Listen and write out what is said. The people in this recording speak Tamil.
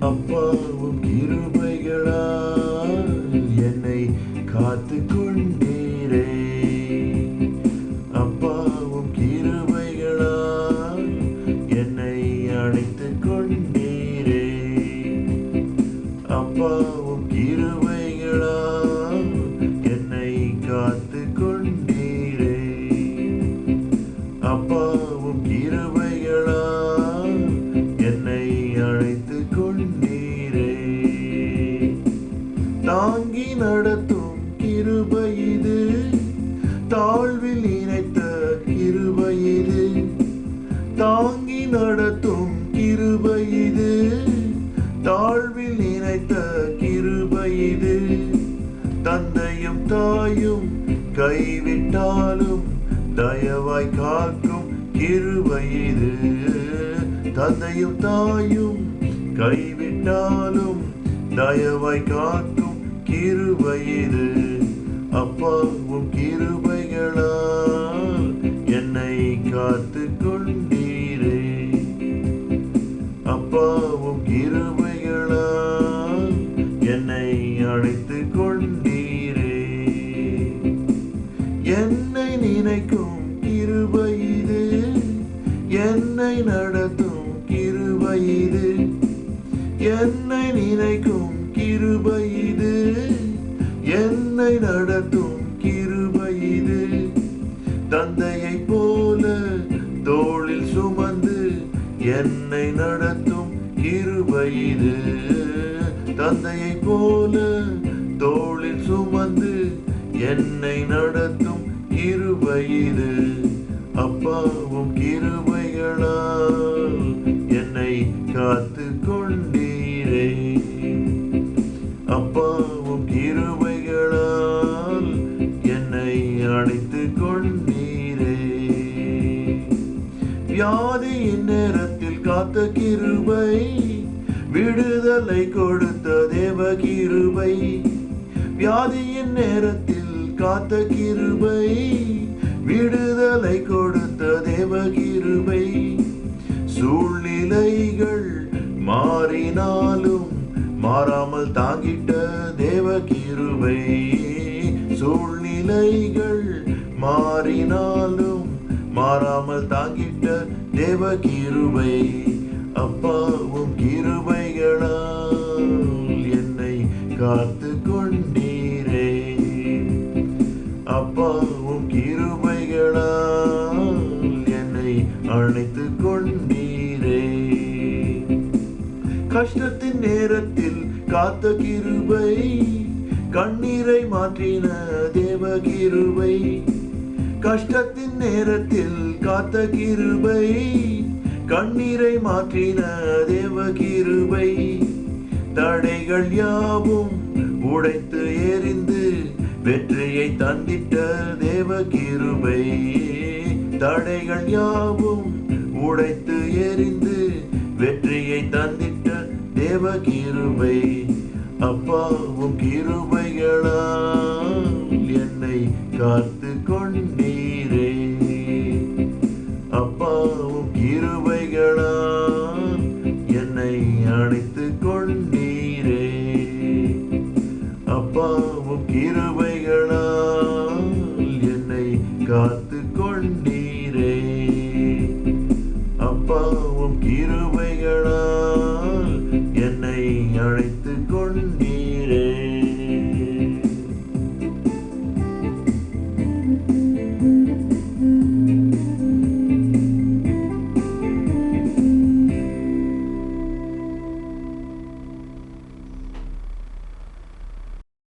அப்பாவும் கிருபைகளால் என்னை காத்து கொண்டீரே. அப்பாவும் கிருபைகளால் என்னை அழைத்து கொண்டீரே. அப்பாவும் கிருபைகளால் என்னை காத்து கொண்டீரே. அப்பாவும் கிருபைகளால் என்னை அழைத்து கொண்டீரே. தாங்கி நடத்தும் கிருபை இது, தாழ்வில் இணைத்த கிருபை இது. தாங்கி நடத்தும் கிருபை இது, தாழ்வில் இணைத்த கிருபை இது. தந்தையும் தாயும் கைவிட்டாலும் தயவாய் காக்கும் கிருபை இது. தந்தையும் தாயும் கைவிட்டாலும் தயவாய் காக்கும் கிருபை இது. அப்பாவும் கிருபைகளால் என்னை காத்து கொண்டீரே. அப்பாவும் கிருபைகளால் என்னை அழைத்து கொண்டீரே. என்னை நினைக்கும் கிருபை இது, என்னை நடத்தும் கிருபை இது. என்னை நினைக்கும் கிருபை இது, என்னை நடத்தும் கிருபை இது. தந்தையைப் போல தோளில் சுமந்து என்னை நடத்தும் கிருபை இது. தந்தையைப் போல தோளில் சுமந்து என்னை நடத்தும் கிருபை இது. அப்பாவும் கிருபைகளால் என்னை காத்து கொண்டீரே. அப்பாவும் கிருபைகளால் என்னை அழைத்து கொண்டீரே. வியாதியின் நேரத்தில் காத்த கிருபை, விடுதலை கொடுத்த தேவ கிருபை. வியாதியின் நேரத்தில் காத்த கிருபை, விடுதலை கொடுத்த தேவ கிருபை. சூழ்நிலைகள் மாறினாலும் மாறாமல் தாங்கிட்ட தேவ கிருபை. சூழ்நிலைகள் மாறினாலும் மாறாமல் தாங்கிட்ட தேவ கிருபை. அப்பாவும் கிருபைகளால் என்னை காத்து கொண்டீரே. அப்பாவும் கிருபைகளால் என்னை அழைத்து கொண்டீரே. கஷ்டத்தின் நேரத்தில் காத்த கிருபை, கண்ணீரை மாற்றின தேவ கிருபை. கஷ்டத்தின் நேரத்தில் காத்த கிருபை, கண்ணீரை மாற்றின தேவ கிருபை. தடைகள் யாவும் உடைத்து எறிந்து வெற்றியை தந்திட்ட தேவ கிருபை. தடைகள் யாவும் உடைத்து எறிந்து வெற்றியை தந்திட்ட தேவ கிருபை. அப்பாவும் கிருபைகளால் என்னை காத்து கொண்டீரே. அப்பாவும் கிருபைகளால் என்னை அழைத்து கொண்டீரே. அப்பாவும் கிருபைகளால் என்னை காத்து கொண்டீரே. அப்பாவும் கிருபைகளால்